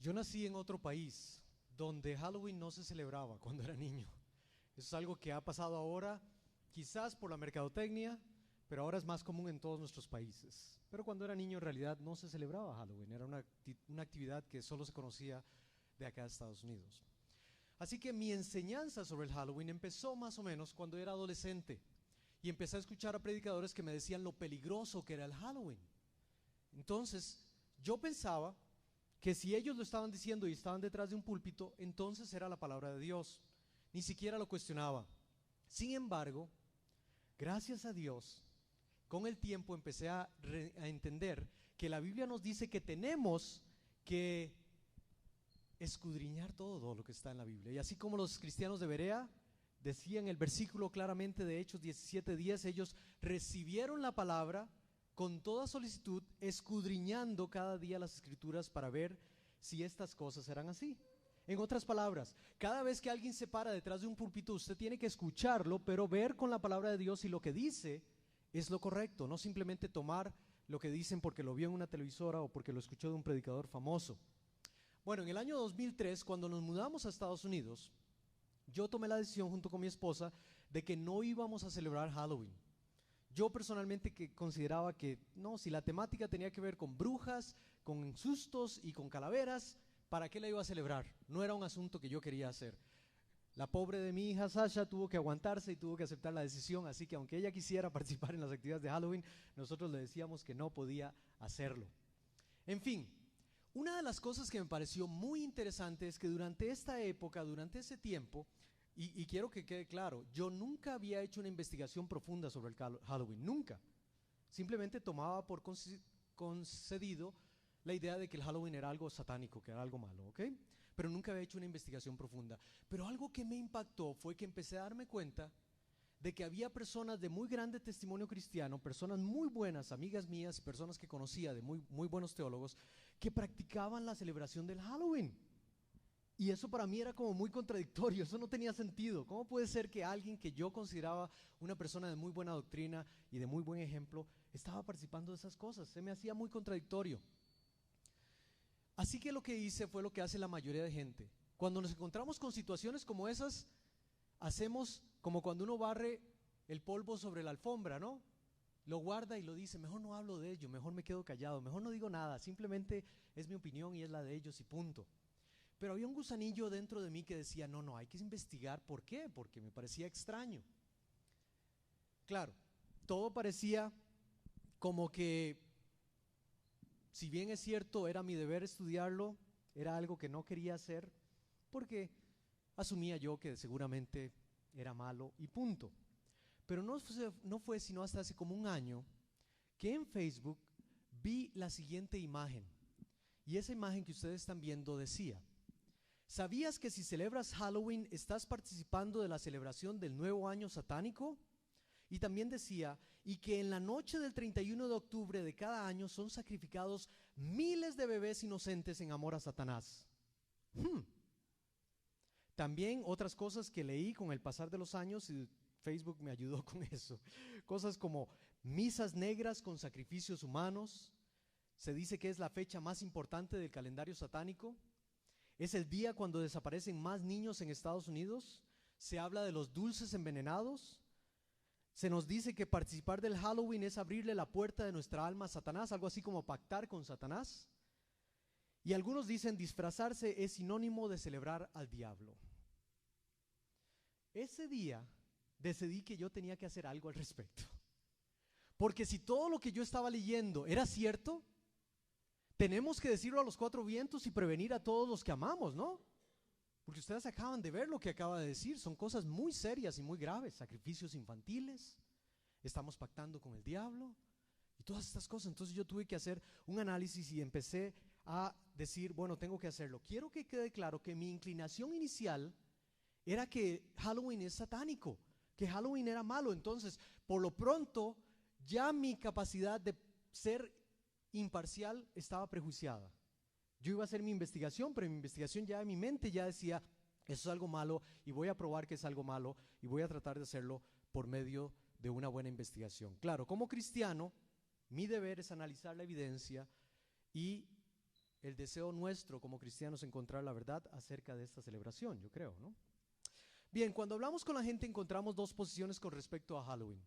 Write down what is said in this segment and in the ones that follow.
Yo nací en otro país donde Halloween no se celebraba cuando era niño. Eso es algo que ha pasado ahora, quizás por la mercadotecnia, pero ahora es más común en todos nuestros países. Pero cuando era niño en realidad no se celebraba Halloween, era una actividad que solo se conocía de acá de Estados Unidos. Así que mi enseñanza sobre el Halloween empezó más o menos cuando era adolescente y empecé a escuchar a predicadores que me decían lo peligroso que era el Halloween. Entonces yo pensaba que si ellos lo estaban diciendo y estaban detrás de un púlpito, entonces era la palabra de Dios. Ni siquiera lo cuestionaba. Sin embargo, gracias a Dios, con el tiempo empecé a entender que la Biblia nos dice que tenemos que escudriñar todo lo que está en la Biblia. Y así como los cristianos de Berea decían el versículo claramente de Hechos 17:10, ellos recibieron la palabra con toda solicitud, escudriñando cada día las escrituras para ver si estas cosas eran así. En otras palabras, cada vez que alguien se para detrás de un púlpito, usted tiene que escucharlo, pero ver con la palabra de Dios si lo que dice es lo correcto, no simplemente tomar lo que dicen porque lo vio en una televisora o porque lo escuchó de un predicador famoso. Bueno, en el año 2003, cuando nos mudamos a Estados Unidos, yo tomé la decisión junto con mi esposa de que no íbamos a celebrar Halloween. Yo personalmente que consideraba que no, si la temática tenía que ver con brujas, con sustos y con calaveras, ¿para qué la iba a celebrar? No era un asunto que yo quería hacer. La pobre de mi hija Sasha tuvo que aguantarse y tuvo que aceptar la decisión, así que aunque ella quisiera participar en las actividades de Halloween, nosotros le decíamos que no podía hacerlo. En fin, una de las cosas que me pareció muy interesante es que durante esta época, durante ese tiempo, y quiero que quede claro, yo nunca había hecho una investigación profunda sobre el Halloween, nunca. Simplemente tomaba por concedido la idea de que el Halloween era algo satánico, que era algo malo, ¿ok? Pero nunca había hecho una investigación profunda. Pero algo que me impactó fue que empecé a darme cuenta de que había personas de muy grande testimonio cristiano, personas muy buenas, amigas mías y personas que conocía de muy buenos teólogos, que practicaban la celebración del Halloween. Y eso para mí era como muy contradictorio, eso no tenía sentido. ¿Cómo puede ser que alguien que yo consideraba una persona de muy buena doctrina y de muy buen ejemplo estaba participando de esas cosas? Se me hacía muy contradictorio. Así que lo que hice fue lo que hace la mayoría de gente. Cuando nos encontramos con situaciones como esas, hacemos como cuando uno barre el polvo sobre la alfombra, ¿no? Lo guarda y lo dice, mejor no hablo de ello, mejor me quedo callado, mejor no digo nada, simplemente es mi opinión y es la de ellos y punto. Pero había un gusanillo dentro de mí que decía, no, hay que investigar por qué, porque me parecía extraño. Claro, todo parecía como que, si bien es cierto, era mi deber estudiarlo, era algo que no quería hacer, porque asumía yo que seguramente era malo y punto. Pero no fue sino hasta hace como un año que en Facebook vi la siguiente imagen. Y esa imagen que ustedes están viendo decía, ¿sabías que si celebras Halloween estás participando de la celebración del nuevo año satánico? Y también decía, y que en la noche del 31 de octubre de cada año son sacrificados miles de bebés inocentes en amor a Satanás. También otras cosas que leí con el pasar de los años y Facebook me ayudó con eso. Cosas como misas negras con sacrificios humanos. Se dice que es la fecha más importante del calendario satánico. Es el día cuando desaparecen más niños en Estados Unidos. Se habla de los dulces envenenados. Se nos dice que participar del Halloween es abrirle la puerta de nuestra alma a Satanás, algo así como pactar con Satanás. Y algunos dicen disfrazarse es sinónimo de celebrar al diablo. Ese día decidí que yo tenía que hacer algo al respecto. Porque si todo lo que yo estaba leyendo era cierto, tenemos que decirlo a los cuatro vientos y prevenir a todos los que amamos, ¿no? Porque ustedes acaban de ver lo que acaba de decir, son cosas muy serias y muy graves, sacrificios infantiles, estamos pactando con el diablo y todas estas cosas. Entonces yo tuve que hacer un análisis y empecé a decir, bueno, tengo que hacerlo. Quiero que quede claro que mi inclinación inicial era que Halloween es satánico, que Halloween era malo. Entonces, por lo pronto, ya mi capacidad de ser imparcial estaba prejuiciada. Yo iba a hacer mi investigación, pero mi investigación ya en mi mente ya decía, eso es algo malo y voy a probar que es algo malo y voy a tratar de hacerlo por medio de una buena investigación. Claro, como cristiano, mi deber es analizar la evidencia y el deseo nuestro como cristianos encontrar la verdad acerca de esta celebración, yo creo, ¿no? Bien, cuando hablamos con la gente encontramos dos posiciones con respecto a Halloween.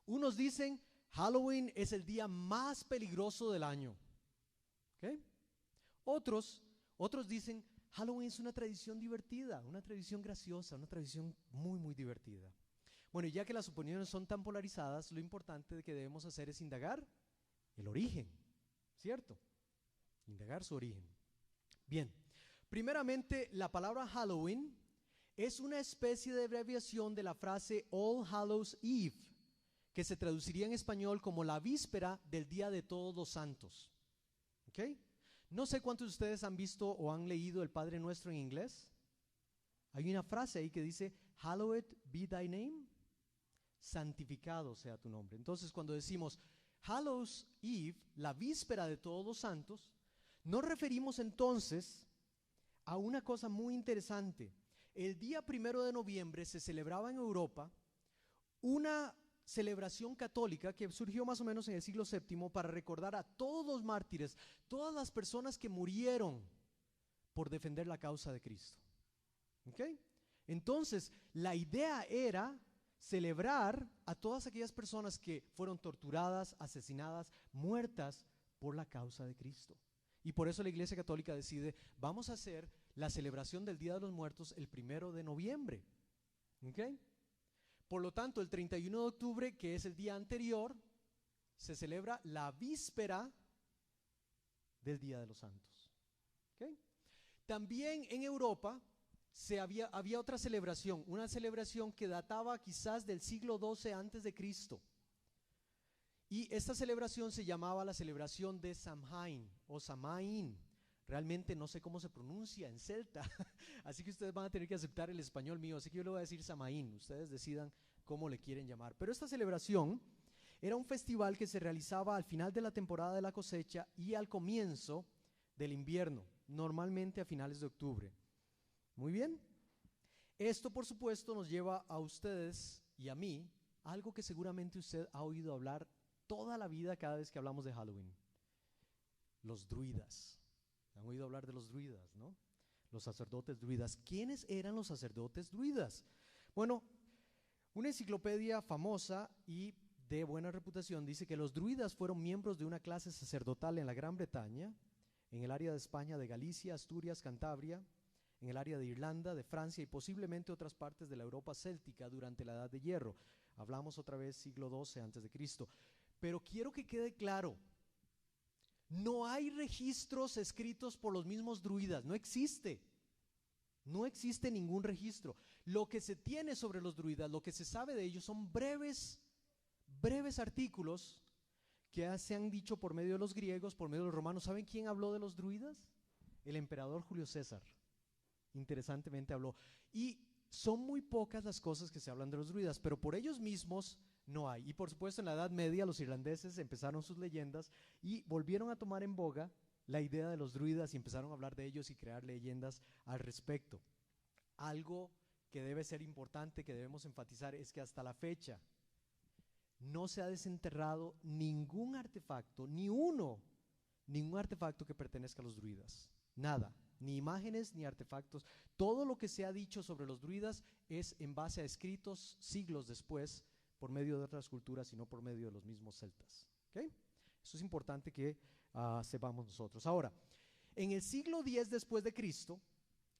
Unos dicen, Halloween es el día más peligroso del año. ¿Okay? Otros dicen, Halloween es una tradición divertida, una tradición graciosa, una tradición muy, muy divertida. Bueno, y ya que las opiniones son tan polarizadas, lo importante que debemos hacer es indagar el origen, ¿cierto? Indagar su origen. Bien, primeramente, la palabra Halloween es una especie de abreviación de la frase All Hallows Eve, que se traduciría en español como la víspera del Día de Todos los Santos. ¿Ok? No sé cuántos de ustedes han visto o han leído el Padre Nuestro en inglés. Hay una frase ahí que dice, Hallowed be thy name, santificado sea tu nombre. Entonces, cuando decimos Hallows Eve, la víspera de Todos los Santos, nos referimos entonces a una cosa muy interesante. El día 1 de noviembre se celebraba en Europa una celebración católica que surgió más o menos en el siglo VII para recordar a todos los mártires, todas las personas que murieron por defender la causa de Cristo. ¿Ok? Entonces, la idea era celebrar a todas aquellas personas que fueron torturadas, asesinadas, muertas por la causa de Cristo. Y por eso la Iglesia Católica decide, vamos a hacer la celebración del Día de los Muertos el 1 de noviembre. ¿Ok? Por lo tanto, el 31 de octubre, que es el día anterior, se celebra la víspera del Día de los Santos. ¿Okay? También en Europa había otra celebración, una celebración que databa quizás del siglo XII antes de Cristo. Y esta celebración se llamaba la celebración de Samhain o Samaín. Realmente no sé cómo se pronuncia en celta, así que ustedes van a tener que aceptar el español mío, así que yo le voy a decir Samaín, ustedes decidan cómo le quieren llamar. Pero esta celebración era un festival que se realizaba al final de la temporada de la cosecha y al comienzo del invierno, normalmente a finales de octubre. Muy bien. Esto, por supuesto, nos lleva a ustedes y a mí a algo que seguramente usted ha oído hablar toda la vida cada vez que hablamos de Halloween: los druidas. Han oído hablar de los druidas, ¿no? Los sacerdotes druidas. ¿Quiénes eran los sacerdotes druidas? Bueno, una enciclopedia famosa y de buena reputación dice que los druidas fueron miembros de una clase sacerdotal en la Gran Bretaña, en el área de España, de Galicia, Asturias, Cantabria, en el área de Irlanda, de Francia y posiblemente otras partes de la Europa céltica durante la Edad de Hierro. Hablamos otra vez siglo XII antes de Cristo. Pero quiero que quede claro, no hay registros escritos por los mismos druidas, no existe ningún registro. Lo que se tiene sobre los druidas, lo que se sabe de ellos son breves artículos que se han dicho por medio de los griegos, por medio de los romanos. ¿Saben quién habló de los druidas? El emperador Julio César, interesantemente habló. Y son muy pocas las cosas que se hablan de los druidas, pero por ellos mismos no hay. Y por supuesto en la Edad Media los irlandeses empezaron sus leyendas y volvieron a tomar en boga la idea de los druidas y empezaron a hablar de ellos y crear leyendas al respecto. Algo que debe ser importante, que debemos enfatizar, es que hasta la fecha no se ha desenterrado ningún artefacto, ningún artefacto que pertenezca a los druidas. Nada, ni imágenes ni artefactos. Todo lo que se ha dicho sobre los druidas es en base a escritos siglos después, por medio de otras culturas y no por medio de los mismos celtas. ¿Okay? Eso es importante que sepamos nosotros. Ahora, en el siglo X después de Cristo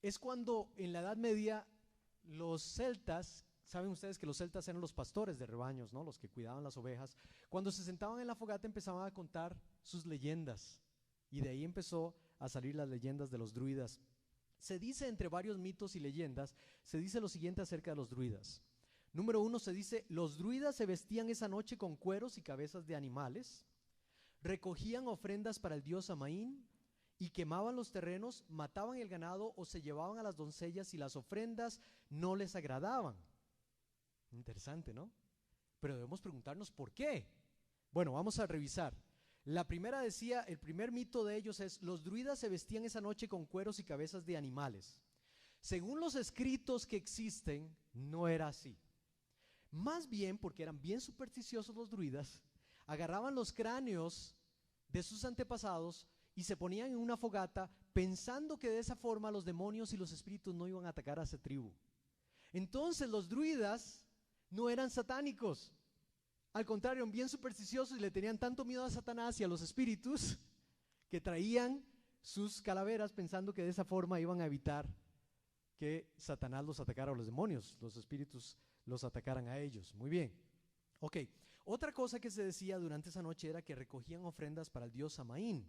es cuando en la Edad Media los celtas, saben ustedes que los celtas eran los pastores de rebaños, ¿no? Los que cuidaban las ovejas. Cuando se sentaban en la fogata empezaban a contar sus leyendas y de ahí empezó a salir las leyendas de los druidas. Se dice, entre varios mitos y leyendas, se dice lo siguiente acerca de los druidas. Número 1, se dice: los druidas se vestían esa noche con cueros y cabezas de animales, recogían ofrendas para el dios Samaín y quemaban los terrenos, mataban el ganado o se llevaban a las doncellas si las ofrendas no les agradaban. Interesante, ¿no? Pero debemos preguntarnos ¿por qué? Bueno, vamos a revisar. La primera decía, el primer mito de ellos es: los druidas se vestían esa noche con cueros y cabezas de animales. Según los escritos que existen, no era así. Más bien, porque eran bien supersticiosos los druidas, agarraban los cráneos de sus antepasados y se ponían en una fogata pensando que de esa forma los demonios y los espíritus no iban a atacar a esa tribu. Entonces los druidas no eran satánicos, al contrario, eran bien supersticiosos y le tenían tanto miedo a Satanás y a los espíritus que traían sus calaveras pensando que de esa forma iban a evitar que Satanás los atacara, o los demonios, los espíritus los atacaran a ellos. Muy bien. Ok, otra cosa que se decía durante esa noche era que recogían ofrendas para el dios Samaín.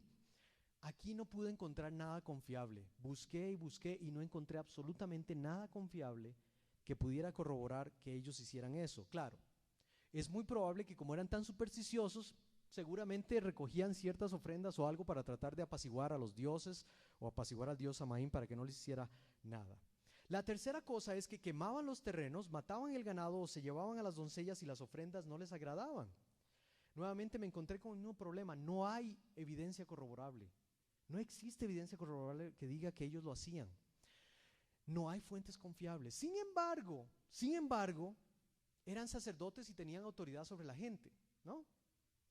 Aquí no pude encontrar nada confiable. Busqué y busqué y no encontré absolutamente nada confiable que pudiera corroborar que ellos hicieran eso. Claro, es muy probable que como eran tan supersticiosos, seguramente recogían ciertas ofrendas o algo para tratar de apaciguar a los dioses o apaciguar al dios Samaín para que no les hiciera nada. La tercera cosa es que quemaban los terrenos, mataban el ganado o se llevaban a las doncellas y las ofrendas no les agradaban. Nuevamente me encontré con el mismo problema, no hay evidencia corroborable. No existe evidencia corroborable que diga que ellos lo hacían. No hay fuentes confiables. Sin embargo, eran sacerdotes y tenían autoridad sobre la gente, ¿no?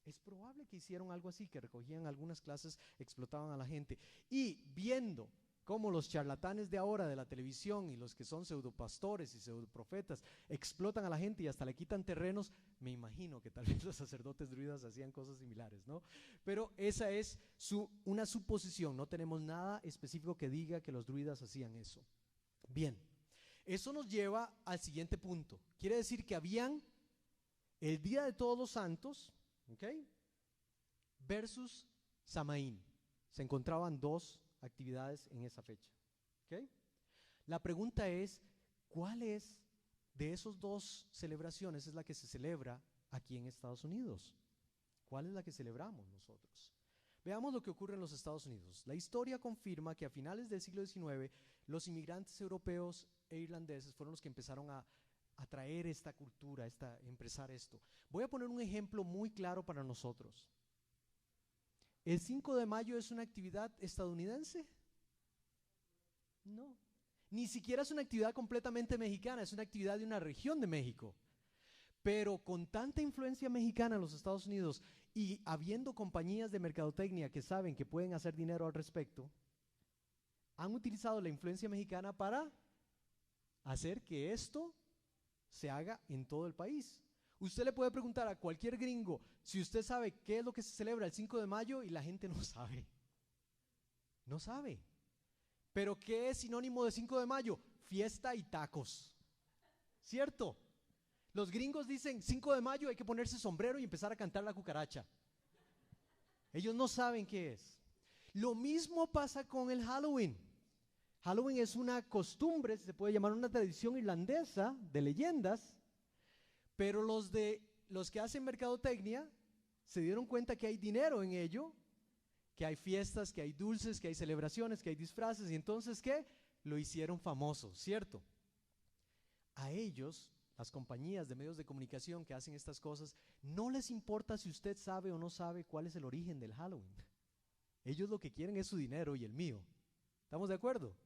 Es probable que hicieron algo así, que recogían algunas clases, explotaban a la gente. Y viendo cómo los charlatanes de ahora de la televisión y los que son pseudopastores y pseudoprofetas explotan a la gente y hasta le quitan terrenos, me imagino que tal vez los sacerdotes druidas hacían cosas similares, ¿no? Pero esa es una suposición, no tenemos nada específico que diga que los druidas hacían eso. Bien, eso nos lleva al siguiente punto. Quiere decir que habían el Día de Todos los Santos, ¿ok?, versus Samaín. Se encontraban dos actividades en esa fecha, ¿ok? La pregunta es, ¿cuál es de esos dos celebraciones es la que se celebra aquí en Estados Unidos? ¿Cuál es la que celebramos nosotros? Veamos lo que ocurre en los Estados Unidos. La historia confirma que a finales del siglo XIX los inmigrantes europeos e irlandeses fueron los que empezaron a traer esta cultura, empezar esto. Voy a poner un ejemplo muy claro para nosotros. ¿El 5 de mayo es una actividad estadounidense? No. Ni siquiera es una actividad completamente mexicana, es una actividad de una región de México. Pero con tanta influencia mexicana en los Estados Unidos y habiendo compañías de mercadotecnia que saben que pueden hacer dinero al respecto, han utilizado la influencia mexicana para hacer que esto se haga en todo el país. Usted le puede preguntar a cualquier gringo si usted sabe qué es lo que se celebra el 5 de mayo y la gente no sabe. No sabe. Pero ¿qué es sinónimo de 5 de mayo? Fiesta y tacos. ¿Cierto? Los gringos dicen 5 de mayo hay que ponerse sombrero y empezar a cantar la cucaracha. Ellos no saben qué es. Lo mismo pasa con el Halloween. Halloween es una costumbre, se puede llamar una tradición irlandesa de leyendas, pero los que hacen mercadotecnia se dieron cuenta que hay dinero en ello, que hay fiestas, que hay dulces, que hay celebraciones, que hay disfraces, y entonces ¿qué? Lo hicieron famoso, ¿cierto? A ellos, las compañías de medios de comunicación que hacen estas cosas, no les importa si usted sabe o no sabe cuál es el origen del Halloween. Ellos lo que quieren es su dinero y el mío. ¿Estamos de acuerdo?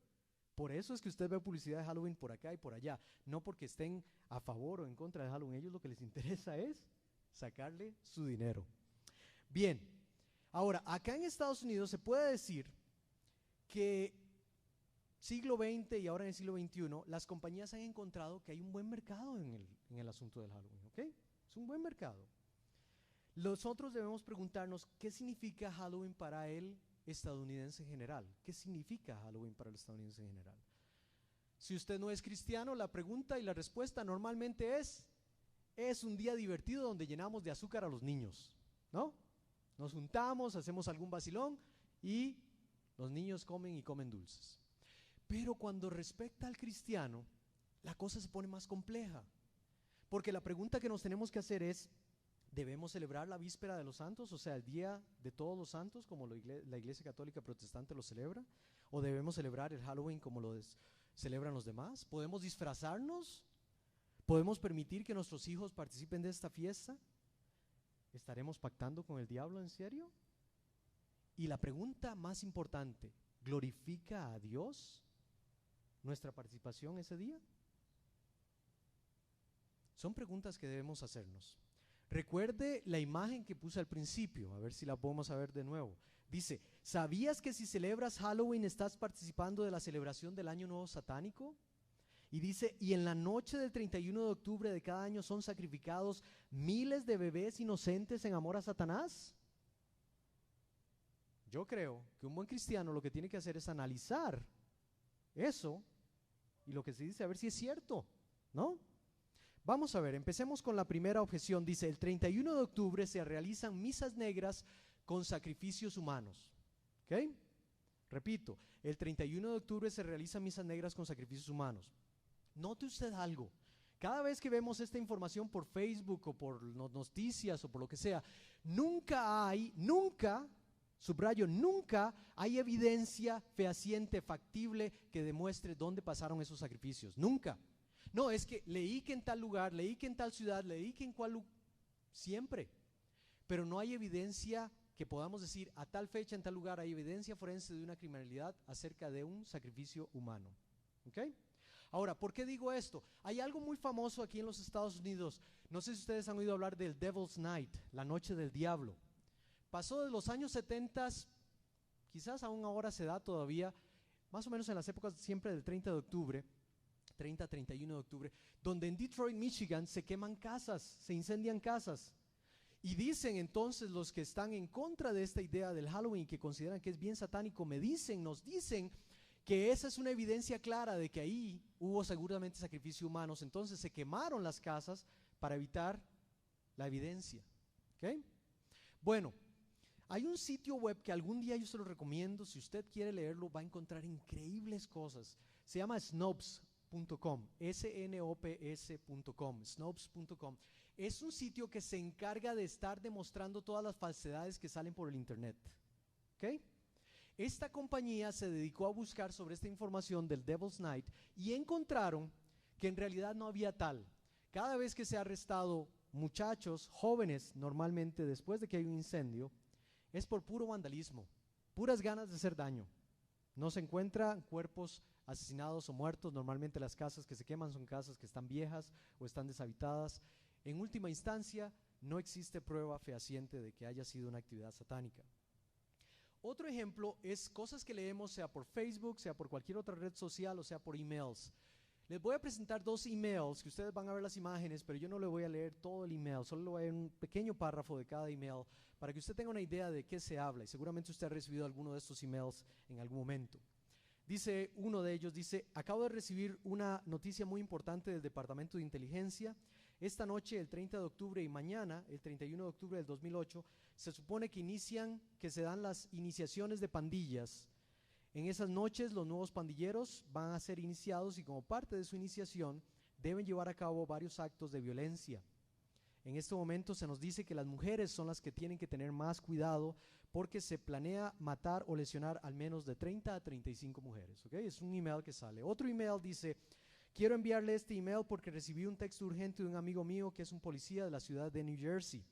Por eso es que usted ve publicidad de Halloween por acá y por allá, no porque estén a favor o en contra de Halloween. Ellos lo que les interesa es sacarle su dinero. Bien, ahora, acá en Estados Unidos se puede decir que siglo XX y ahora en el siglo XXI, las compañías han encontrado que hay un buen mercado en el asunto del Halloween, ¿ok? Es un buen mercado. Nosotros debemos preguntarnos, ¿qué significa Halloween para el estadounidense en general? ¿Qué significa Halloween para el estadounidense en general? Si usted no es cristiano, la pregunta y la respuesta normalmente es un día divertido donde llenamos de azúcar a los niños, ¿no? Nos juntamos, hacemos algún vacilón y los niños comen y comen dulces. Pero cuando respecta al cristiano, la cosa se pone más compleja, porque la pregunta que nos tenemos que hacer es, ¿debemos celebrar la víspera de los santos, o sea, el día de todos los santos, como la Iglesia Católica Protestante lo celebra? ¿O debemos celebrar el Halloween como lo celebran los demás? ¿Podemos disfrazarnos? ¿Podemos permitir que nuestros hijos participen de esta fiesta? ¿Estaremos pactando con el diablo en serio? Y la pregunta más importante, ¿glorifica a Dios nuestra participación ese día? Son preguntas que debemos hacernos. Recuerde la imagen que puse al principio, a ver si la podemos ver de nuevo, Dice, ¿sabías que si celebras Halloween estás participando de la celebración del Año Nuevo Satánico? Y dice, y en la noche del 31 de octubre de cada año son sacrificados miles de bebés inocentes en amor a Satanás. Yo creo que un buen cristiano lo que tiene que hacer es analizar eso y lo que se dice, a ver si es cierto, ¿no? Vamos a ver, empecemos con la primera objeción. Dice, el 31 de octubre se realizan misas negras con sacrificios humanos. ¿Ok? Repito, el 31 de octubre se realizan misas negras con sacrificios humanos. Note usted algo, cada vez que vemos esta información por Facebook o por noticias o por lo que sea, nunca, subrayo, nunca hay evidencia fehaciente, factible, que demuestre dónde pasaron esos sacrificios, nunca. No, es que leí que en tal lugar, leí que en tal ciudad, leí que en cual lugar, siempre, pero no hay evidencia que podamos decir a tal fecha, en tal lugar, hay evidencia forense de una criminalidad acerca de un sacrificio humano. ¿Ok? Ahora, ¿por qué digo esto? Hay algo muy famoso aquí en los Estados Unidos. No sé si ustedes han oído hablar del Devil's Night, la noche del diablo. Pasó de los años 70, quizás aún ahora se da todavía, más o menos en las épocas siempre del 30 de octubre, 30, 31 de octubre, donde en Detroit, Michigan, se queman casas, se incendian casas. Y dicen entonces los que están en contra de esta idea del Halloween, que consideran que es bien satánico, nos dicen que esa es una evidencia clara de que ahí hubo seguramente sacrificios humanos. Entonces se quemaron las casas para evitar la evidencia. ¿Okay? Bueno, hay un sitio web que algún día yo se lo recomiendo. Si usted quiere leerlo, va a encontrar increíbles cosas. Se llama Snopes.com, Snopes.com, Snopes.com. Es un sitio que se encarga de estar demostrando todas las falsedades que salen por el internet. ¿Ok? Esta compañía se dedicó a buscar sobre esta información del Devil's Night y encontraron que en realidad no había tal. Cada vez que se ha arrestado muchachos, jóvenes, normalmente después de que hay un incendio, es por puro vandalismo, puras ganas de hacer daño. No se encuentran cuerpos asesinados o muertos. Normalmente las casas que se queman son casas que están viejas o están deshabitadas. En última instancia, no existe prueba fehaciente de que haya sido una actividad satánica. Otro ejemplo es cosas que leemos, sea por Facebook, sea por cualquier otra red social o sea por emails. Les voy a presentar dos emails que ustedes van a ver las imágenes, pero yo no le voy a leer todo el email, solo le voy a leer un pequeño párrafo de cada email para que usted tenga una idea de qué se habla, y seguramente usted ha recibido alguno de estos emails en algún momento. Dice uno de ellos, dice, acabo de recibir una noticia muy importante del Departamento de Inteligencia. Esta noche, el 30 de octubre y mañana, el 31 de octubre del 2008, se supone que se dan las iniciaciones de pandillas. En esas noches los nuevos pandilleros van a ser iniciados y como parte de su iniciación deben llevar a cabo varios actos de violencia. En este momento se nos dice que las mujeres son las que tienen que tener más cuidado porque se planea matar o lesionar al menos de 30 a 35 mujeres. ¿Okay? Es un email que sale. Otro email dice, quiero enviarle este email porque recibí un texto urgente de un amigo mío que es un policía de la ciudad de New Jersey.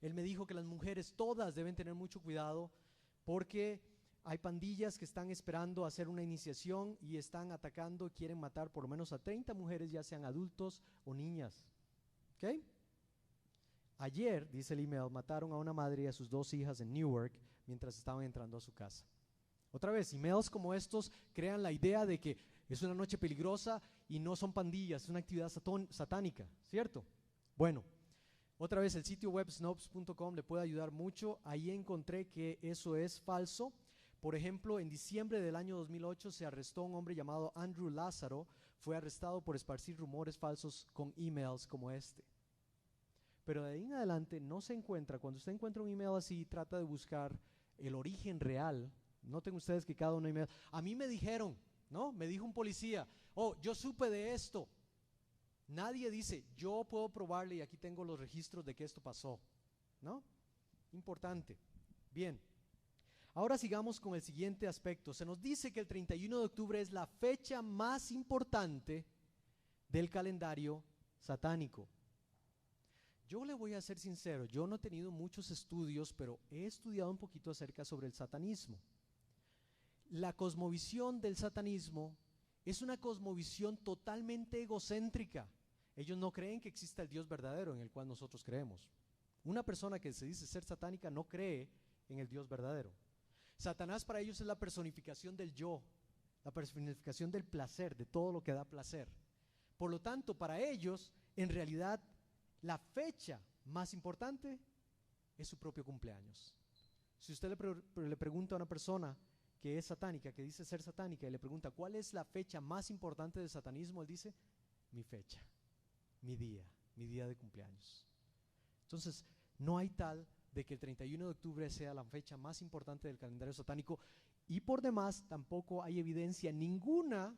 Él me dijo que las mujeres todas deben tener mucho cuidado porque hay pandillas que están esperando hacer una iniciación y están atacando, quieren matar por lo menos a 30 mujeres, ya sean adultos o niñas. ¿Ok? Ayer, dice el email, mataron a una madre y a sus 2 hijas en Newark mientras estaban entrando a su casa. Otra vez, emails como estos crean la idea de que es una noche peligrosa y no son pandillas, es una actividad satánica, ¿cierto? Bueno, otra vez el sitio web snopes.com le puede ayudar mucho. Ahí encontré que eso es falso. Por ejemplo, en diciembre del año 2008 se arrestó un hombre llamado Andrew Lázaro. Fue arrestado por esparcir rumores falsos con emails como este. Pero de ahí en adelante no se encuentra. Cuando usted encuentra un email así, trata de buscar el origen real. Noten ustedes que cada uno email. A mí me dijeron, ¿no? Me dijo un policía, oh, yo supe de esto. Nadie dice, yo puedo probarle y aquí tengo los registros de que esto pasó, ¿no? Importante. Bien. Ahora sigamos con el siguiente aspecto. Se nos dice que el 31 de octubre es la fecha más importante del calendario satánico. Yo le voy a ser sincero, yo no he tenido muchos estudios, pero he estudiado un poquito acerca sobre el satanismo. La cosmovisión del satanismo es una cosmovisión totalmente egocéntrica. Ellos no creen que exista el Dios verdadero en el cual nosotros creemos. Una persona que se dice ser satánica no cree en el Dios verdadero. Satanás para ellos es la personificación del yo, la personificación del placer, de todo lo que da placer. Por lo tanto, para ellos, en realidad, la fecha más importante es su propio cumpleaños. Si usted le pregunta a una persona que es satánica, que dice ser satánica, y le pregunta cuál es la fecha más importante del satanismo, él dice, mi fecha, mi día de cumpleaños. Entonces, no hay tal de que el 31 de octubre sea la fecha más importante del calendario satánico, y por demás tampoco hay evidencia ninguna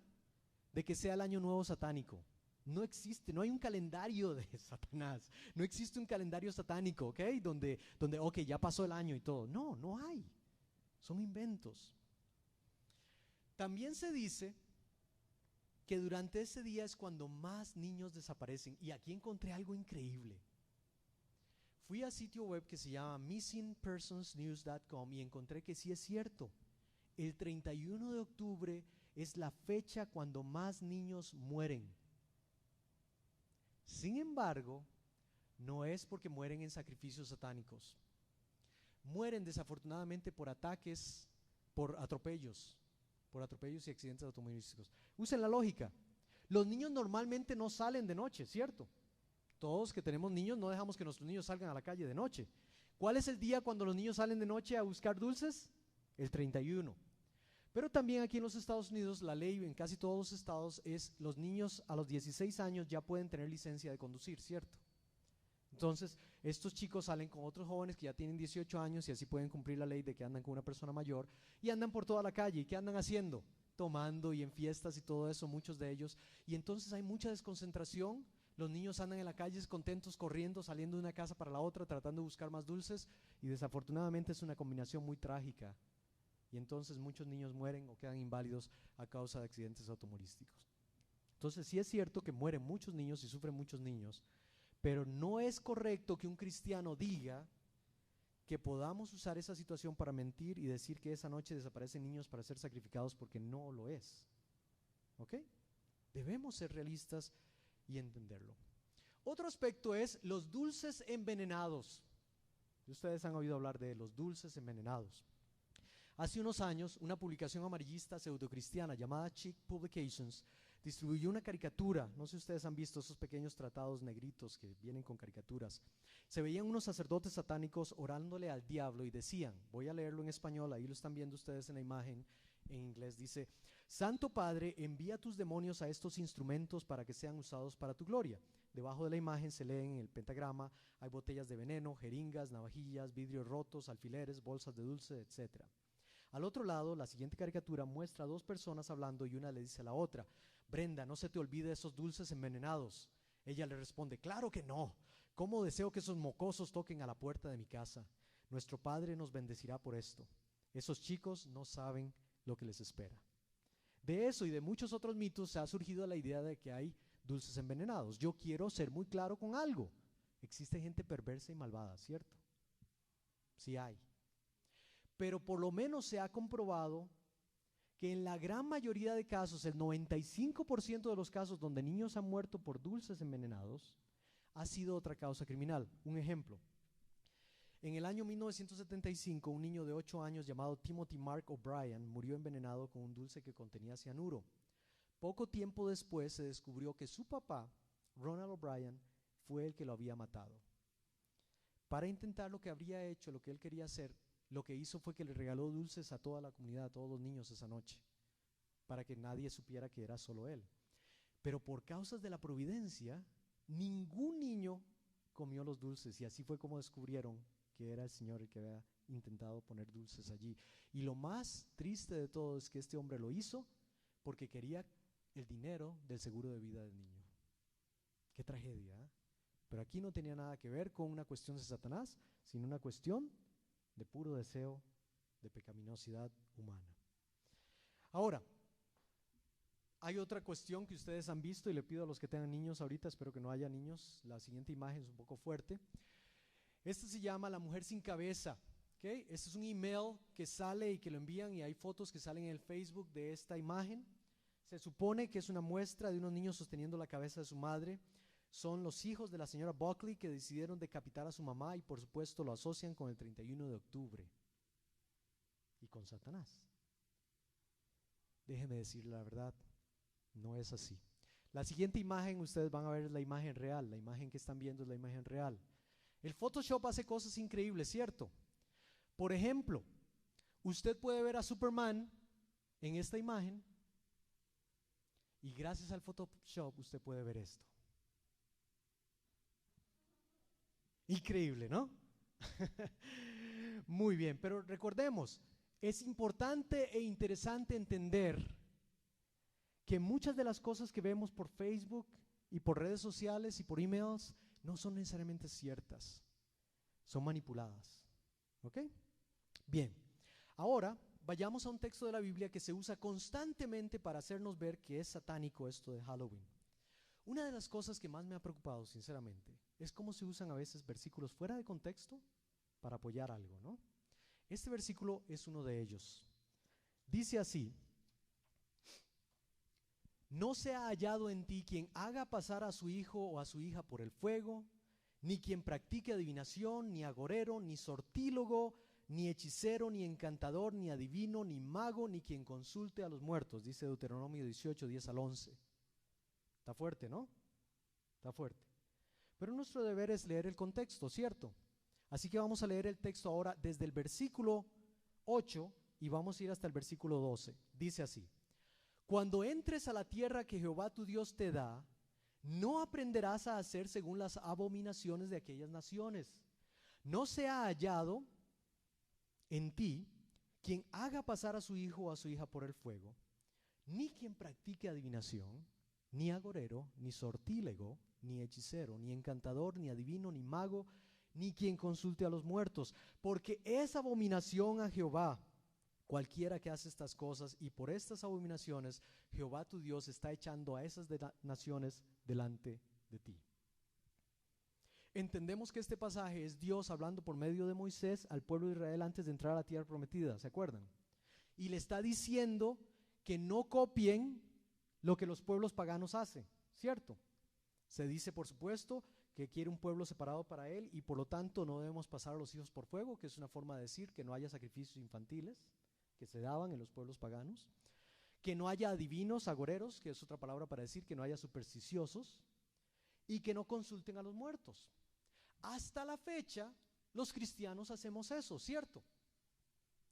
de que sea el año nuevo satánico. No existe, no hay un calendario de Satanás, no existe un calendario satánico, ¿ok? Donde ok, ya pasó el año y todo. No, no hay, son inventos. También se dice que durante ese día es cuando más niños desaparecen, y aquí encontré algo increíble. Fui a sitio web que se llama missingpersonsnews.com y encontré que sí es cierto. El 31 de octubre es la fecha cuando más niños mueren. Sin embargo, no es porque mueren en sacrificios satánicos. Mueren desafortunadamente por ataques, por atropellos y accidentes automovilísticos. Usen la lógica. Los niños normalmente no salen de noche, ¿cierto? Todos que tenemos niños no dejamos que nuestros niños salgan a la calle de noche. ¿Cuál es el día cuando los niños salen de noche a buscar dulces? El 31. Pero también aquí en los Estados Unidos, la ley en casi todos los estados es los niños a los 16 años ya pueden tener licencia de conducir, ¿cierto? Entonces, estos chicos salen con otros jóvenes que ya tienen 18 años y así pueden cumplir la ley de que andan con una persona mayor y andan por toda la calle. ¿Y qué andan haciendo? Tomando y en fiestas y todo eso, muchos de ellos. Y entonces hay mucha desconcentración. Los niños andan en la calle contentos, corriendo, saliendo de una casa para la otra, tratando de buscar más dulces, y desafortunadamente es una combinación muy trágica. Y entonces muchos niños mueren o quedan inválidos a causa de accidentes automovilísticos. Entonces sí es cierto que mueren muchos niños y sufren muchos niños, pero no es correcto que un cristiano diga que podamos usar esa situación para mentir y decir que esa noche desaparecen niños para ser sacrificados, porque no lo es. ¿Ok? Debemos ser realistas y entenderlo. Otro aspecto es los dulces envenenados. Ustedes han oído hablar de los dulces envenenados. Hace unos años, una publicación amarillista pseudocristiana llamada Chick Publications distribuyó una caricatura. No sé si ustedes han visto esos pequeños tratados negritos que vienen con caricaturas. Se veían unos sacerdotes satánicos orándole al diablo y decían, voy a leerlo en español, ahí lo están viendo ustedes en la imagen, en inglés dice: Santo Padre, envía tus demonios a estos instrumentos para que sean usados para tu gloria. Debajo de la imagen se lee en el pentagrama, hay botellas de veneno, jeringas, navajillas, vidrios rotos, alfileres, bolsas de dulce, etc. Al otro lado, la siguiente caricatura muestra a dos personas hablando y una le dice a la otra: Brenda, no se te olvide esos dulces envenenados. Ella le responde: claro que no. ¿Cómo deseo que esos mocosos toquen a la puerta de mi casa? Nuestro Padre nos bendecirá por esto. Esos chicos no saben lo que les espera. De eso y de muchos otros mitos se ha surgido la idea de que hay dulces envenenados. Yo quiero ser muy claro con algo. Existe gente perversa y malvada, ¿cierto? Sí hay. Pero por lo menos se ha comprobado que en la gran mayoría de casos, el 95% de los casos donde niños han muerto por dulces envenenados, ha sido otra causa criminal. Un ejemplo: en el año 1975, un niño de 8 años llamado Timothy Mark O'Brien murió envenenado con un dulce que contenía cianuro. Poco tiempo después se descubrió que su papá, Ronald O'Brien, fue el que lo había matado. Para intentar lo que habría hecho, lo que él quería hacer, lo que hizo fue que le regaló dulces a toda la comunidad, a todos los niños esa noche, para que nadie supiera que era solo él. Pero por causas de la providencia, ningún niño comió los dulces, y así fue como descubrieron que era el Señor el que había intentado poner dulces allí. Y lo más triste de todo es que este hombre lo hizo porque quería el dinero del seguro de vida del niño. Qué tragedia, ¿eh? Pero aquí no tenía nada que ver con una cuestión de Satanás, sino una cuestión de puro deseo de pecaminosidad humana. Ahora, hay otra cuestión que ustedes han visto, y le pido a los que tengan niños ahorita, espero que no haya niños, la siguiente imagen es un poco fuerte. Este se llama La Mujer Sin Cabeza. ¿Okay? Este es un email que sale y que lo envían, y hay fotos que salen en el Facebook de esta imagen. Se supone que es una muestra de unos niños sosteniendo la cabeza de su madre. Son los hijos de la señora Buckley que decidieron decapitar a su mamá, y por supuesto lo asocian con el 31 de octubre. Y con Satanás. Déjeme decirle la verdad, no es así. La siguiente imagen ustedes van a ver es la imagen real, la imagen que están viendo es la imagen real. El Photoshop hace cosas increíbles, ¿cierto? Por ejemplo, usted puede ver a Superman en esta imagen y gracias al Photoshop usted puede ver esto. Increíble, ¿no? Muy bien, pero recordemos, es importante e interesante entender que muchas de las cosas que vemos por Facebook y por redes sociales y por emails no son necesariamente ciertas, son manipuladas. ¿Ok? Bien, ahora vayamos a un texto de la Biblia que se usa constantemente para hacernos ver que es satánico esto de Halloween. Una de las cosas que más me ha preocupado, sinceramente, es cómo se usan a veces versículos fuera de contexto para apoyar algo, ¿no? Este versículo es uno de ellos. Dice así: no se ha hallado en ti quien haga pasar a su hijo o a su hija por el fuego, ni quien practique adivinación, ni agorero, ni sortílogo, ni hechicero, ni encantador, ni adivino, ni mago, ni quien consulte a los muertos, dice Deuteronomio 18, 10 al 11. Está fuerte, ¿no? Está fuerte. Pero nuestro deber es leer el contexto, ¿cierto? Así que vamos a leer el texto ahora desde el versículo 8 y vamos a ir hasta el versículo 12. Dice así: cuando entres a la tierra que Jehová tu Dios te da, no aprenderás a hacer según las abominaciones de aquellas naciones. No se ha hallado en ti quien haga pasar a su hijo o a su hija por el fuego, ni quien practique adivinación, ni agorero, ni sortílego, ni hechicero, ni encantador, ni adivino, ni mago, ni quien consulte a los muertos, porque es abominación a Jehová cualquiera que hace estas cosas, y por estas abominaciones Jehová tu Dios está echando a esas naciones delante de ti. Entendemos que este pasaje es Dios hablando por medio de Moisés al pueblo de Israel antes de entrar a la tierra prometida, ¿se acuerdan? Y le está diciendo que no copien lo que los pueblos paganos hacen, ¿cierto? Se dice, por supuesto, que quiere un pueblo separado para él y por lo tanto no debemos pasar a los hijos por fuego, que es una forma de decir que no haya sacrificios infantiles que se daban en los pueblos paganos, que no haya adivinos, agoreros, que es otra palabra para decir que no haya supersticiosos, y que no consulten a los muertos. Hasta la fecha, los cristianos hacemos eso, ¿cierto?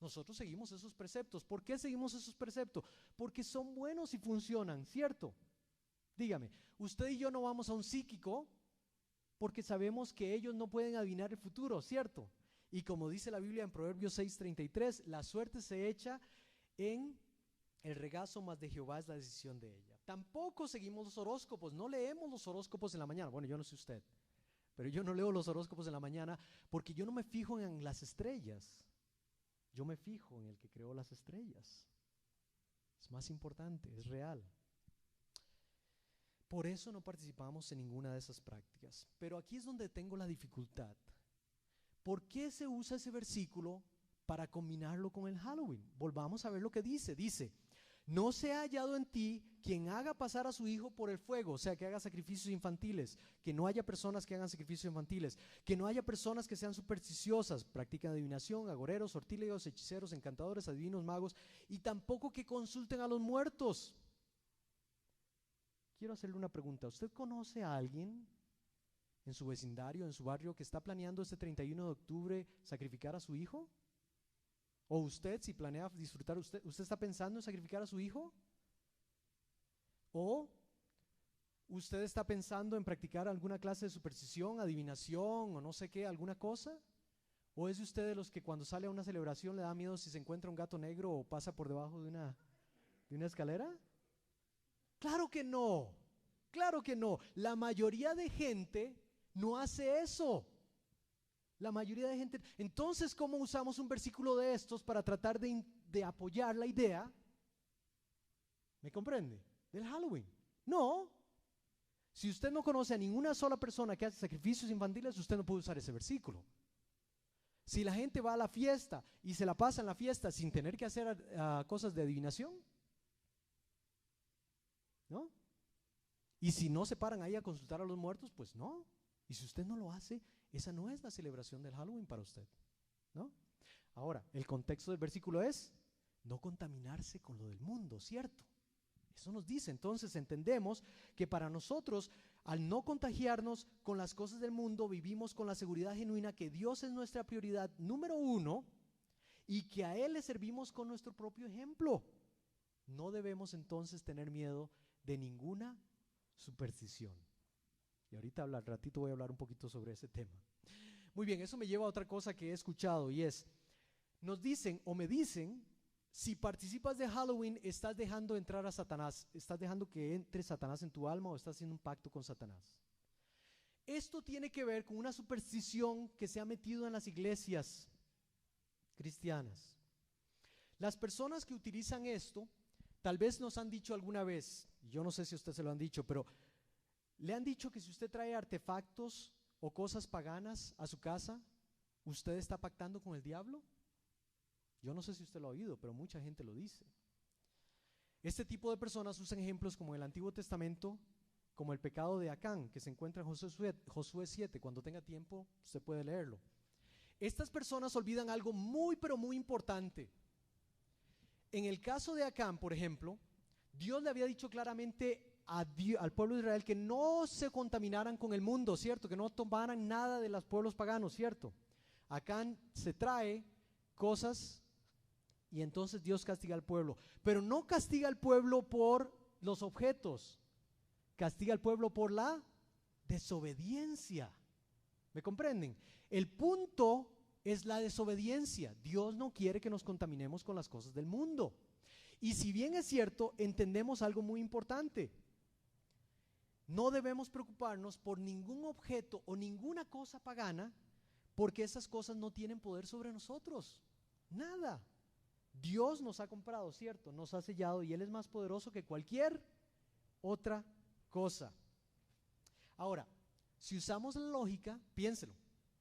Nosotros seguimos esos preceptos. ¿Por qué seguimos esos preceptos? Porque son buenos y funcionan, ¿cierto? Dígame, usted y yo no vamos a un psíquico porque sabemos que ellos no pueden adivinar el futuro, ¿cierto? Y como dice la Biblia en Proverbios 6:33, la suerte se echa en el regazo, mas de Jehová es la decisión de ella. Tampoco seguimos los horóscopos, no leemos los horóscopos en la mañana. Bueno, yo no sé usted, pero yo no leo los horóscopos en la mañana porque yo no me fijo en las estrellas. Yo me fijo en el que creó las estrellas. Es más importante, es real. Por eso no participamos en ninguna de esas prácticas. Pero aquí es donde tengo la dificultad. ¿Por qué se usa ese versículo para combinarlo con el Halloween? Volvamos a ver lo que dice. Dice: no se ha hallado en ti quien haga pasar a su hijo por el fuego, o sea, que haga sacrificios infantiles, que no haya personas que hagan sacrificios infantiles, que no haya personas que sean supersticiosas, practican adivinación, agoreros, sortílegos, hechiceros, encantadores, adivinos, magos, y tampoco que consulten a los muertos. Quiero hacerle una pregunta. ¿Usted conoce a alguien en su vecindario, en su barrio, que está planeando este 31 de octubre sacrificar a su hijo? ¿O usted, si planea disfrutar, usted está pensando en sacrificar a su hijo? ¿O usted está pensando en practicar alguna clase de superstición, adivinación o no sé qué, alguna cosa? ¿O es usted de los que cuando sale a una celebración le da miedo si se encuentra un gato negro o pasa por debajo de una escalera? Claro que no, claro que no. La mayoría de gente no hace eso. La mayoría de gente. Entonces, ¿cómo usamos un versículo de estos para tratar de apoyar la idea? ¿Me comprende? Del Halloween. No. Si usted no conoce a ninguna sola persona que hace sacrificios infantiles, usted no puede usar ese versículo. Si la gente va a la fiesta y se la pasa en la fiesta sin tener que hacer cosas de adivinación, ¿no? Y si no se paran ahí a consultar a los muertos, pues no. Y si usted no lo hace, esa no es la celebración del Halloween para usted, ¿no? Ahora, el contexto del versículo es no contaminarse con lo del mundo, ¿cierto? Eso nos dice, entonces entendemos que para nosotros, al no contagiarnos con las cosas del mundo, vivimos con la seguridad genuina que Dios es nuestra prioridad número uno y que a Él le servimos con nuestro propio ejemplo. No debemos entonces tener miedo de ninguna superstición. Y ahorita al ratito voy a hablar un poquito sobre ese tema. Muy bien, eso me lleva a otra cosa que he escuchado y es, nos dicen o me dicen, si participas de Halloween estás dejando entrar a Satanás, estás dejando que entre Satanás en tu alma o estás haciendo un pacto con Satanás. Esto tiene que ver con una superstición que se ha metido en las iglesias cristianas. Las personas que utilizan esto, tal vez nos han dicho alguna vez, yo no sé si a usted se lo han dicho, pero le han dicho que si usted trae artefactos o cosas paganas a su casa, ¿usted está pactando con el diablo? Yo no sé si usted lo ha oído, pero mucha gente lo dice. Este tipo de personas usan ejemplos como el Antiguo Testamento, como el pecado de Acán, que se encuentra en Josué 7, cuando tenga tiempo usted puede leerlo. Estas personas olvidan algo muy pero muy importante. En el caso de Acán, por ejemplo, Dios le había dicho claramente al pueblo de Israel que no se contaminaran con el mundo, ¿cierto? Que no tomaran nada de los pueblos paganos, ¿cierto? Acán se trae cosas y entonces Dios castiga al pueblo, pero no castiga al pueblo por los objetos, castiga al pueblo por la desobediencia. ¿Me comprenden? El punto es la desobediencia. Dios no quiere que nos contaminemos con las cosas del mundo. Y si bien es cierto, entendemos algo muy importante. No debemos preocuparnos por ningún objeto o ninguna cosa pagana, porque esas cosas no tienen poder sobre nosotros. Nada. Dios nos ha comprado, ¿cierto? Nos ha sellado y Él es más poderoso que cualquier otra cosa. Ahora, si usamos la lógica, piénselo,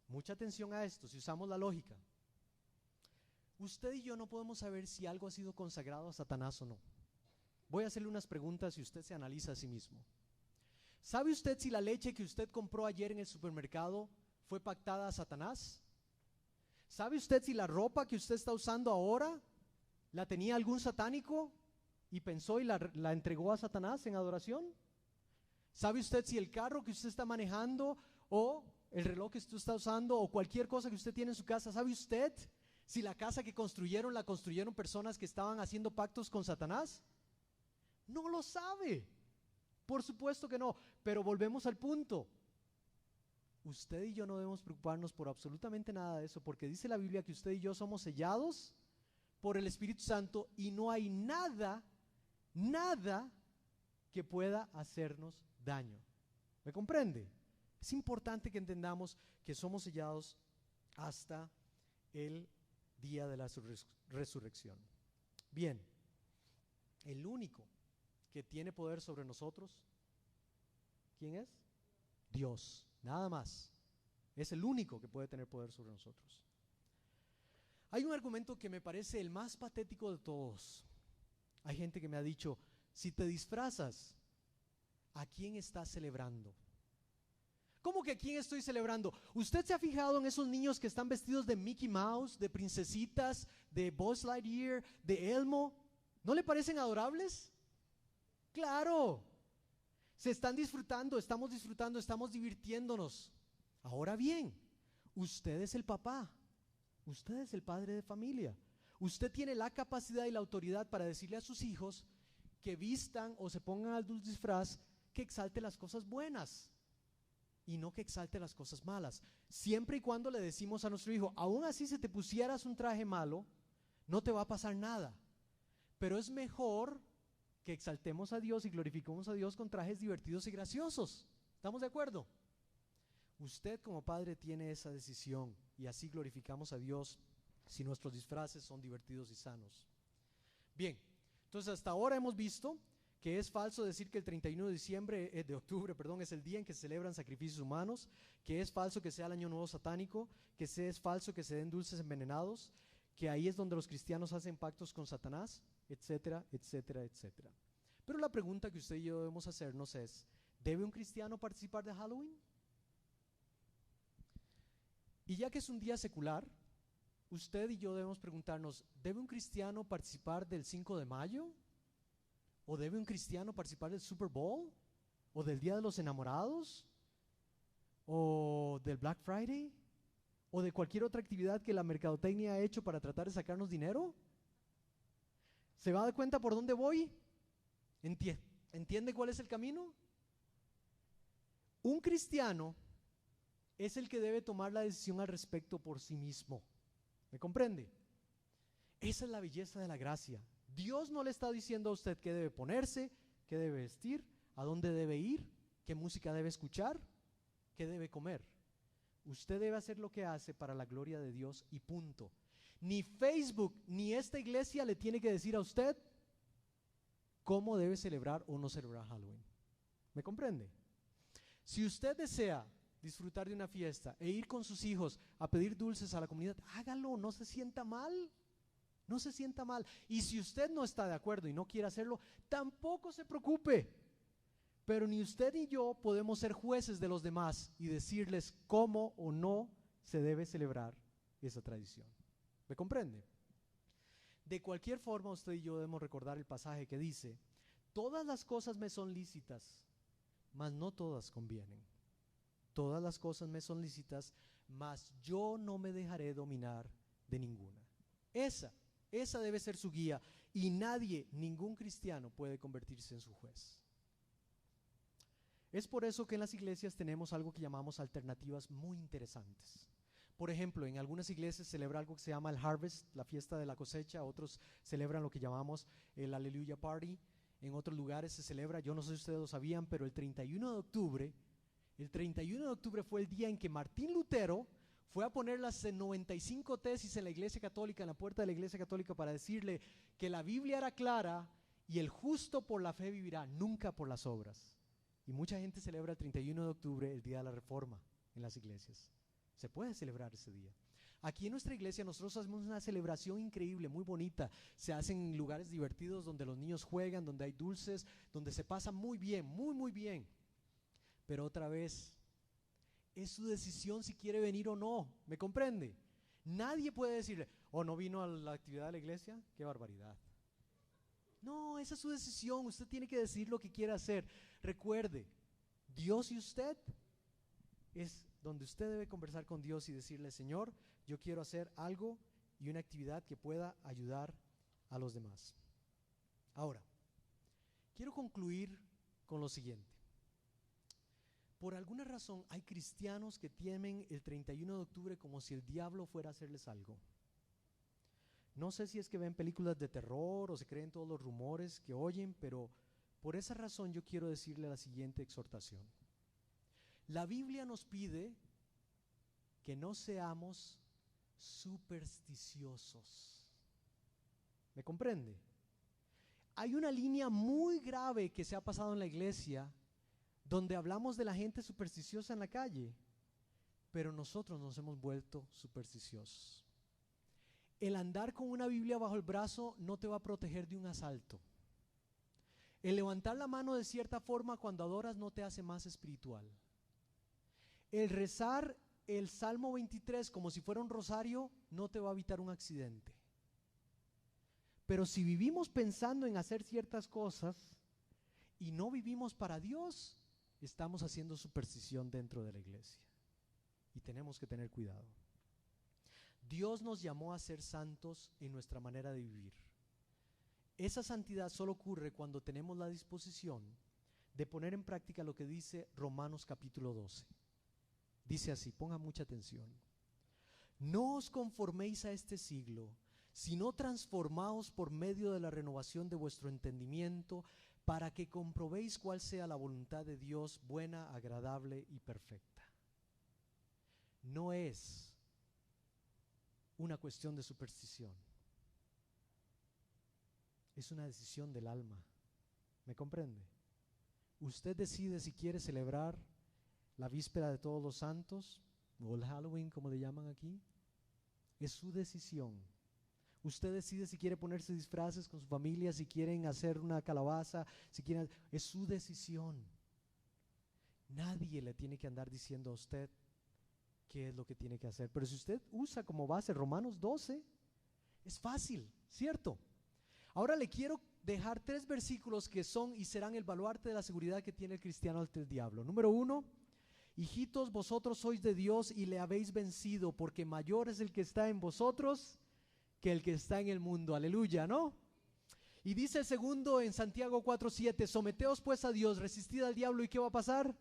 mucha atención a esto, si usamos la lógica, usted y yo no podemos saber si algo ha sido consagrado a Satanás o no. Voy a hacerle unas preguntas y usted se analiza a sí mismo. ¿Sabe usted si la leche que usted compró ayer en el supermercado fue pactada a Satanás? ¿Sabe usted si la ropa que usted está usando ahora la tenía algún satánico y pensó y la entregó a Satanás en adoración? ¿Sabe usted si el carro que usted está manejando o el reloj que usted está usando o cualquier cosa que usted tiene en su casa, sabe usted si la casa que construyeron la construyeron personas que estaban haciendo pactos con Satanás? No lo sabe. Por supuesto que no, pero volvemos al punto. Usted y yo no debemos preocuparnos por absolutamente nada de eso, porque dice la Biblia que usted y yo somos sellados por el Espíritu Santo y no hay nada que pueda hacernos daño. ¿Me comprende? Es importante que entendamos que somos sellados hasta el día de la resurrección. Bien, el único que tiene poder sobre nosotros, ¿quién es? Dios, nada más. Es el único que puede tener poder sobre nosotros. Hay un argumento que me parece el más patético de todos. Hay gente que me ha dicho, si te disfrazas, ¿a quién estás celebrando? ¿Cómo que a quién estoy celebrando? ¿Usted se ha fijado en esos niños que están vestidos de Mickey Mouse, de princesitas, de Buzz Lightyear, de Elmo? ¿No le parecen adorables? Claro, se están disfrutando, estamos divirtiéndonos. Ahora bien, usted es el papá, usted es el padre de familia. Usted tiene la capacidad y la autoridad para decirle a sus hijos que vistan o se pongan algún disfraz que exalte las cosas buenas y no que exalte las cosas malas. Siempre y cuando le decimos a nuestro hijo, aún así si te pusieras un traje malo, no te va a pasar nada. Pero es mejor que exaltemos a Dios y glorifiquemos a Dios con trajes divertidos y graciosos. ¿Estamos de acuerdo? Usted como padre tiene esa decisión y así glorificamos a Dios si nuestros disfraces son divertidos y sanos. Bien, entonces hasta ahora hemos visto que es falso decir que el 31 de octubre, es el día en que se celebran sacrificios humanos, que es falso que sea el año nuevo satánico, que es falso que se den dulces envenenados, que ahí es donde los cristianos hacen pactos con Satanás, etcétera, etcétera, etcétera. Pero la pregunta que usted y yo debemos hacernos es, ¿debe un cristiano participar de Halloween? Y ya que es un día secular, usted y yo debemos preguntarnos, ¿debe un cristiano participar del 5 de mayo? ¿O debe un cristiano participar del Super Bowl? ¿O del Día de los Enamorados? ¿O del Black Friday? ¿O de cualquier otra actividad que la mercadotecnia ha hecho para tratar de sacarnos dinero? ¿Se va a dar cuenta por dónde voy? ¿Entiende cuál es el camino? Un cristiano es el que debe tomar la decisión al respecto por sí mismo. ¿Me comprende? Esa es la belleza de la gracia. Dios no le está diciendo a usted qué debe ponerse, qué debe vestir, a dónde debe ir, qué música debe escuchar, qué debe comer. Usted debe hacer lo que hace para la gloria de Dios y punto. Ni Facebook ni esta iglesia le tiene que decir a usted cómo debe celebrar o no celebrar Halloween. ¿Me comprende? Si usted desea disfrutar de una fiesta e ir con sus hijos a pedir dulces a la comunidad, hágalo, no se sienta mal. No se sienta mal. Y si usted no está de acuerdo y no quiere hacerlo, tampoco se preocupe. Pero ni usted ni yo podemos ser jueces de los demás y decirles cómo o no se debe celebrar esa tradición. ¿Me comprende? De cualquier forma, usted y yo debemos recordar el pasaje que dice: todas las cosas me son lícitas, mas no todas convienen. Todas las cosas me son lícitas, mas yo no me dejaré dominar de ninguna. Esa debe ser su guía, y nadie, ningún cristiano puede convertirse en su juez. Es por eso que en las iglesias tenemos algo que llamamos alternativas muy interesantes. Por ejemplo, en algunas iglesias se celebra algo que se llama el Harvest, la fiesta de la cosecha. Otros celebran lo que llamamos el Hallelujah Party. En otros lugares se celebra, yo no sé si ustedes lo sabían, pero el 31 de octubre fue el día en que Martín Lutero fue a poner las 95 tesis en la Iglesia Católica, en la puerta de la Iglesia Católica, para decirle que la Biblia era clara y el justo por la fe vivirá, nunca por las obras. Y mucha gente celebra el 31 de octubre, el día de la Reforma, en las iglesias. Se puede celebrar ese día. Aquí en nuestra iglesia nosotros hacemos una celebración increíble, muy bonita. Se hacen en lugares divertidos donde los niños juegan, donde hay dulces, donde se pasa muy bien, muy bien. Pero otra vez, es su decisión si quiere venir o no. ¿Me comprende? Nadie puede decirle, oh, ¿no vino a la actividad de la iglesia? ¡Qué barbaridad! No, esa es su decisión. Usted tiene que decidir lo que quiere hacer. Recuerde, Dios y usted es donde usted debe conversar con Dios y decirle: Señor, yo quiero hacer algo y una actividad que pueda ayudar a los demás. Ahora, quiero concluir con lo siguiente. Por alguna razón hay cristianos que temen el 31 de octubre como si el diablo fuera a hacerles algo. No sé si es que ven películas de terror o se creen todos los rumores que oyen, pero por esa razón yo quiero decirle la siguiente exhortación. La Biblia nos pide que no seamos supersticiosos. ¿Me comprende? Hay una línea muy grave que se ha pasado en la iglesia donde hablamos de la gente supersticiosa en la calle, pero nosotros nos hemos vuelto supersticiosos. El andar con una Biblia bajo el brazo no te va a proteger de un asalto. El levantar la mano de cierta forma cuando adoras no te hace más espiritual. El rezar el Salmo 23 como si fuera un rosario no te va a evitar un accidente. Pero si vivimos pensando en hacer ciertas cosas y no vivimos para Dios, estamos haciendo superstición dentro de la iglesia. Y tenemos que tener cuidado. Dios nos llamó a ser santos en nuestra manera de vivir. Esa santidad solo ocurre cuando tenemos la disposición de poner en práctica lo que dice Romanos capítulo 12. Dice así, ponga mucha atención. No os conforméis a este siglo, sino transformaos por medio de la renovación de vuestro entendimiento, para que comprobéis cuál sea la voluntad de Dios, buena, agradable y perfecta. No es una cuestión de superstición. Es una decisión del alma. ¿Me comprende? Usted decide si quiere celebrar la víspera de Todos los Santos o el Halloween, como le llaman aquí. Es su decisión. Usted decide si quiere ponerse disfraces con su familia, si quieren hacer una calabaza, si quieren, es su decisión. Nadie le tiene que andar diciendo a usted qué es lo que tiene que hacer. Pero si usted usa como base Romanos 12, es fácil, ¿cierto? Ahora le quiero dejar 3 versículos que son y serán el baluarte de la seguridad que tiene el cristiano ante el diablo. Número 1, hijitos, vosotros sois de Dios y le habéis vencido, porque mayor es el que está en vosotros que el que está en el mundo. Aleluya, ¿no? Y dice el segundo en Santiago 4:7, someteos pues a Dios, resistid al diablo, ¿y qué va a pasar?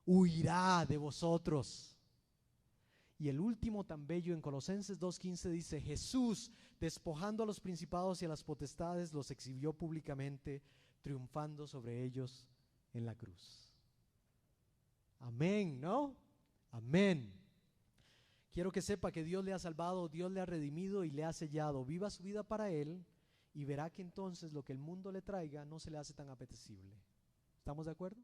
Huirá de vosotros. Y el último tan bello en Colosenses 2:15 dice, Jesús, despojando a los principados y a las potestades, los exhibió públicamente, triunfando sobre ellos en la cruz. Amén, ¿no? Amén. Quiero que sepa que Dios le ha salvado, Dios le ha redimido y le ha sellado. Viva su vida para Él y verá que entonces lo que el mundo le traiga no se le hace tan apetecible. ¿Estamos de acuerdo?